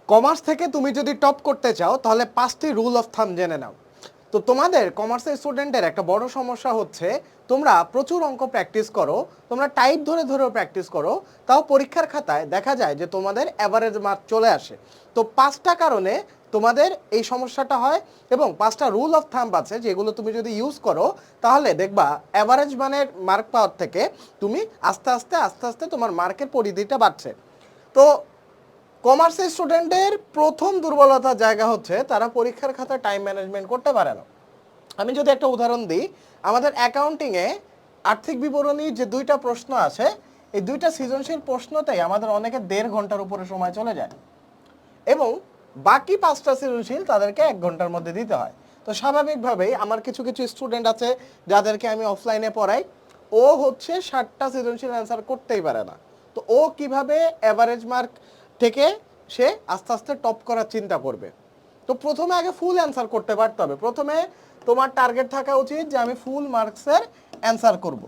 Commerce থেকে তুমি যদি টপ করতে চাও তাহলে 5টি রুল অফ থাম জেনে নাও। তো তোমাদের কমার্সের স্টুডেন্টের একটা বড় সমস্যা হচ্ছে তোমরা প্রচুর অঙ্ক প্র্যাকটিস করো, তোমরা টাইপ ধরে ধরেও প্র্যাকটিস করো, তাও পরীক্ষার খাতায় দেখা যায় যে তোমাদের অ্যাভারেজ মার্ক চলে আসে। তো 5টা কারণে তোমাদের এই সমস্যাটা হয় এবং 5টা রুল অফ থাম্ব আছে যেগুলো তুমি যদি ইউজ করো তাহলে দেখবা অ্যাভারেজ মানের মার্ক পাওয়ার থেকে তুমি আস্তে আস্তে আস্তে আস্তে তোমার মার্কের পরিধিটা বাড়ছে। তো কমার্সের স্টুডেন্টের প্রথম দুর্বলতার জায়গা হচ্ছে তারা পরীক্ষার খাতায় টাইম ম্যানেজমেন্ট করতে পারে না। আমি যদি একটা উদাহরণ দিই, আমাদের অ্যাকাউন্টিংয়ে আর্থিক বিবরণী যে 2টা প্রশ্ন আছে, এই 2টা সৃজনশীল প্রশ্নতেই আমাদের অনেকে 1.5 ঘন্টার উপরে সময় চলে যায় এবং বাকি 5টা সৃজনশীল তাদেরকে 1 ঘন্টার মধ্যে দিতে হয়। তো স্বাভাবিকভাবেই আমার কিছু কিছু স্টুডেন্ট আছে যাদেরকে আমি অফলাইনে পড়াই, ও হচ্ছে 60টা সৃজনশীল অ্যান্সার করতেই পারে না। তো ও কিভাবে অ্যাভারেজ মার্ক থেকে সে আস্তে আস্তে টপ করার চিন্তা করবে? তো প্রথমে আগে ফুল অ্যান্সার করতে পারতে হবে। প্রথমে তোমার টার্গেট থাকা উচিত যে আমি ফুল মার্কসের অ্যান্সার করব,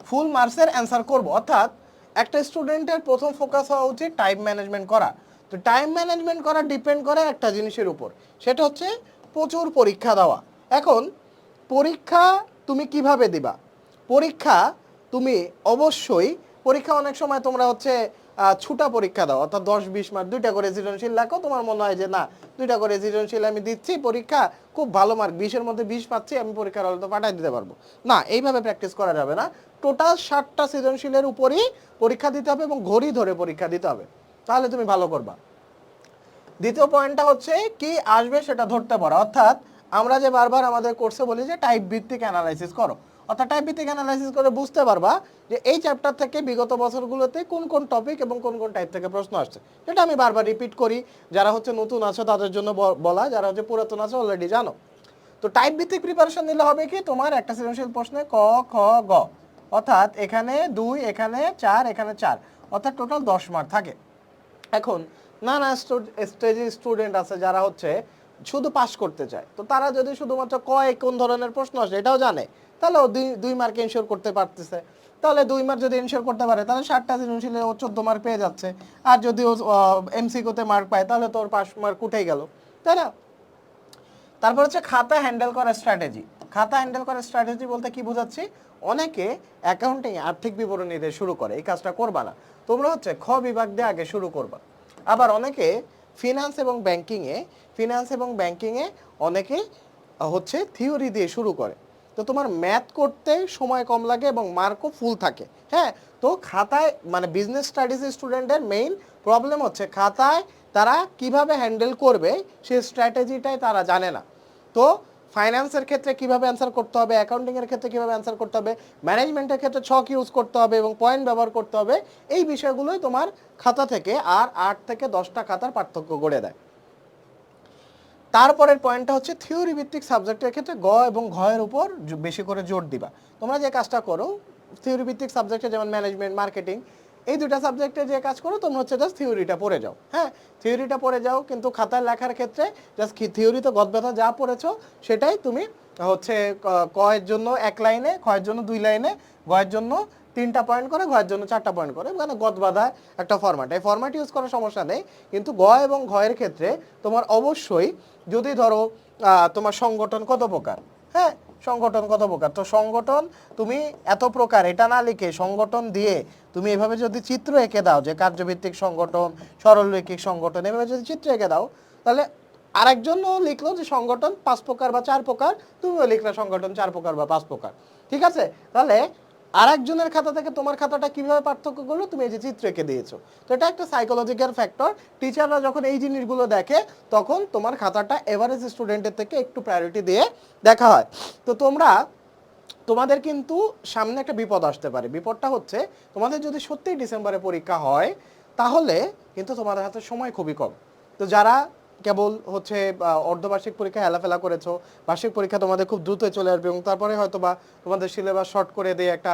ফুল মার্কসের অ্যান্সার করব। অর্থাৎ একটা স্টুডেন্টের প্রথম ফোকাস হওয়া উচিত টাইম ম্যানেজমেন্ট করা। তো টাইম ম্যানেজমেন্ট করা ডিপেন্ড করে একটা জিনিসের উপর, সেটা হচ্ছে প্রচুর পরীক্ষা দেওয়া। এখন পরীক্ষা তুমি কিভাবে দিবা? পরীক্ষা তুমি অবশ্যই, পরীক্ষা অনেক সময় তোমরা হচ্ছে ছুটা পরীক্ষা দাও, অর্থাৎ 10-20 মার্ক 2টা করে সৃজনশীল লেখো, তোমার মনে হয় যে না 2টা করে সৃজনশীল আমি দিচ্ছি, পরীক্ষা খুব ভালো মার্ক 20-এর মধ্যে 20 পাচ্ছি, আমি পরীক্ষার হলে তো পাঠাই দিতে পারবো। না, এইভাবে প্র্যাকটিস করা যাবে না। টোটাল 60টা সৃজনশীলের উপরই পরীক্ষা দিতে হবে এবং ঘড়ি ধরে পরীক্ষা দিতে হবে, তাহলে তুমি ভালো করবা। দ্বিতীয় পয়েন্টটা হচ্ছে কি আসবে সেটা ধরতে পারো। অর্থাৎ আমরা যে বারবার আমাদের কোর্সে বলি যে টাইপ ভিত্তিক অ্যানালাইসিস করো, অর্থাৎ টাইপ ভিত্তিক অ্যানালাইসিস করে বুঝতে পারবা যে এই চ্যাপ্টার থেকে বিগত বছরগুলোতে কোন কোন টপিক এবং কোন কোন টাইপ থেকে প্রশ্ন আসছে। যেটা আমি বারবার রিপিট করি, যারা হচ্ছে নতুন আছো তাদের জন্য বলা, যারা হচ্ছে পুরাতন আছো অলরেডি জানো। তো টাইপ ভিত্তিক প্রিপারেশন নিলে হবে কি, তোমার একটা সৃজনশীল প্রশ্নে ক খ গ, অর্থাৎ এখানে 2, এখানে 4, এখানে 4, অর্থাৎ টোটাল 10 মার্ক থাকে। এখন নানা স্টেজের স্টুডেন্ট আছে যারা হচ্ছে শুধু পাস করতে চায়, তো তারা যদি শুধুমাত্র কোন ধরনের প্রশ্ন আসে এটাও জানে, তাহলে ও 2 মার্ক এনশিওর করতে পারতেছে। তাহলে 2 মার্ক যদি এনশিওর করতে পারে তাহলে 60টা সৃজনশীলে ও 14 মার্ক পেয়ে যাচ্ছে। আর যদি ও এমসিকিউতে মার্ক পায় তাহলে তো ওর 5 মার্ক উঠেই গেল, তাই না? তারপর হচ্ছে খাতা হ্যান্ডেল করার স্ট্র্যাটেজি। খাতা হ্যান্ডেল করার স্ট্র্যাটেজি বলতে কি বোঝাচ্ছি, অনেকে অ্যাকাউন্টিং আর্থিক বিবরণী দিয়ে শুরু করে, এই কাজটা করবা না, তোমরা হচ্ছে খ বিভাগ দিয়ে আগে শুরু করবা। আবার অনেকে ফিনান্স এবং ব্যাংকিংয়ে অনেকে হচ্ছে থিওরি দিয়ে শুরু করে। তো তোমার ম্যাথ করতে সময় কম লাগে এবং মার্কও ফুল থাকে। হ্যাঁ, তো খাতায় মানে বিজনেস স্টাডিজের স্টুডেন্টের মেইন প্রবলেম হচ্ছে খাতায় তারা কিভাবে হ্যান্ডেল করবে সেই স্ট্র্যাটেজিটাই তারা জানে না। তো ফাইন্যান্সের ক্ষেত্রে কিভাবে অ্যান্সার করতে হবে, অ্যাকাউন্টিংয়ের ক্ষেত্রে কিভাবে অ্যান্সার করতে হবে, ম্যানেজমেন্টের ক্ষেত্রে ছক ইউজ করতে হবে এবং পয়েন্ট ব্যবহার করতে হবে, এই বিষয়গুলোই তোমার খাতা থেকে আর 8 থেকে 10টা খাতার পার্থক্য গড়ে দেয়। তারপরের পয়েন্টটা হচ্ছে থিওরি ভিত্তিক সাবজেক্টের ক্ষেত্রে গ এবং ঘয়ের উপর বেশি করে জোর দিবা। তোমরা যে কাজটা করো থিওরি ভিত্তিক সাবজেক্টে, যেমন ম্যানেজমেন্ট, মার্কেটিং, এই 2টা সাবজেক্টে যে কাজ করো তোমরা হচ্ছে জাস্ট থিওরিটা পড়ে যাও। হ্যাঁ, থিওরিটা পড়ে যাও, কিন্তু খাতায় লেখার ক্ষেত্রে জাস্ট থিওরিতে গদব্যথা যা পড়েছো সেটাই তুমি হচ্ছে কয়ের জন্য 1 লাইনে, খয়ের জন্য 2 লাইনে, গয়ের জন্য 3টা পয়েন্ট করে, ঘয়ের জন্য 4টা পয়েন্ট করে, মানে গদবাধা একটা ফরম্যাট। এই ফরম্যাট ইউজ করার সমস্যা নেই, কিন্তু গ এবং ঘয়ের ক্ষেত্রে তোমার অবশ্যই যদি ধরো তোমার সংগঠন কত প্রকার, হ্যাঁ সংগঠন কত প্রকার, তো সংগঠন তুমি এত প্রকার এটা না লিখে সংগঠন দিয়ে তুমি এভাবে যদি চিত্র এঁকে দাও যে কার্যভিত্তিক সংগঠন, সরলরৈখিক সংগঠন, এভাবে যদি চিত্র এঁকে দাও তাহলে আরেকজনও লিখলো যে সংগঠন 5 প্রকার বা 4 প্রকার, তুমিও লিখলে সংগঠন 4 প্রকার বা 5 প্রকার। ঠিক আছে, তাহলে আরেকজনের খাতা থেকে তোমার খাতাটা কিভাবে পার্থক্য করলো, তুমি এই যে চিত্র এঁকে দিয়েছো। তো এটা একটা সাইকোলজিক্যাল ফ্যাক্টর। টিচাররা যখন এই জিনিসগুলো দেখে তখন তোমার খাতাটা এভারেজ স্টুডেন্টের থেকে একটু প্রায়োরিটি দিয়ে দেখা হয়। তো তোমাদের কিন্তু সামনে একটা বিপদ আসতে পারে। বিপদটা হচ্ছে তোমাদের যদি সত্যিই ডিসেম্বরে পরীক্ষা হয় তাহলে কিন্তু তোমাদের হাতে সময় খুবই কম। তো যারা কেবল হচ্ছে অর্ধবার্ষিক পরীক্ষা হেলাফেলা করেছো, বার্ষিক পরীক্ষা তোমাদের খুব দ্রুত চলে আসবে এবং তারপরে হয়তো বা তোমাদের সিলেবাস শর্ট করে দিয়ে একটা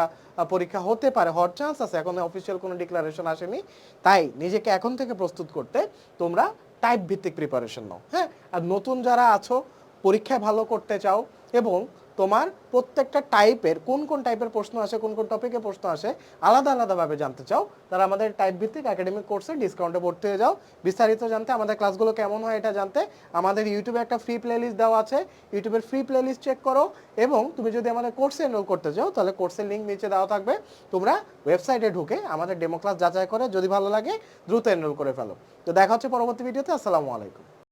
পরীক্ষা হতে পারে, হওয়ার চান্স আছে, এখন অফিসিয়াল কোনো ডিক্লারেশন আসেনি, তাই নিজেকে এখন থেকে প্রস্তুত করতে তোমরা টাইপ ভিত্তিক প্রিপারেশন নাও। হ্যাঁ, আর নতুন যারা আছো, পরীক্ষায় ভালো করতে চাও এবং তোমার প্রত্যেকটা টাইপের কোন কোন টাইপের প্রশ্ন আসে, কোন কোন টপিকে প্রশ্ন আসে আলাদা আলাদাভাবে জানতে চাও, তারা আমাদের টাইপ ভিত্তিক একাডেমিক কোর্সে ডিসকাউন্টে ভর্তি হয়ে যাও। বিস্তারিত জানতে, আমাদের ক্লাসগুলো কেমন হয় এটা জানতে আমাদের ইউটিউবে একটা ফ্রি প্লেলিস্ট দেওয়া আছে, ইউটিউবের ফ্রি প্লেলিস্ট চেক করো। এবং তুমি যদি আমাদের কোর্সে এনরোল করতে চাও তাহলে কোর্সের লিঙ্ক নিচে দেওয়া থাকবে, তোমরা ওয়েবসাইটে ঢুকে আমাদের ডেমো ক্লাস যাচাই করে যদি ভালো লাগে দ্রুত এনরোল করে ফেলো। তো দেখা হচ্ছে পরবর্তী ভিডিওতে। আসসালামু আলাইকুম।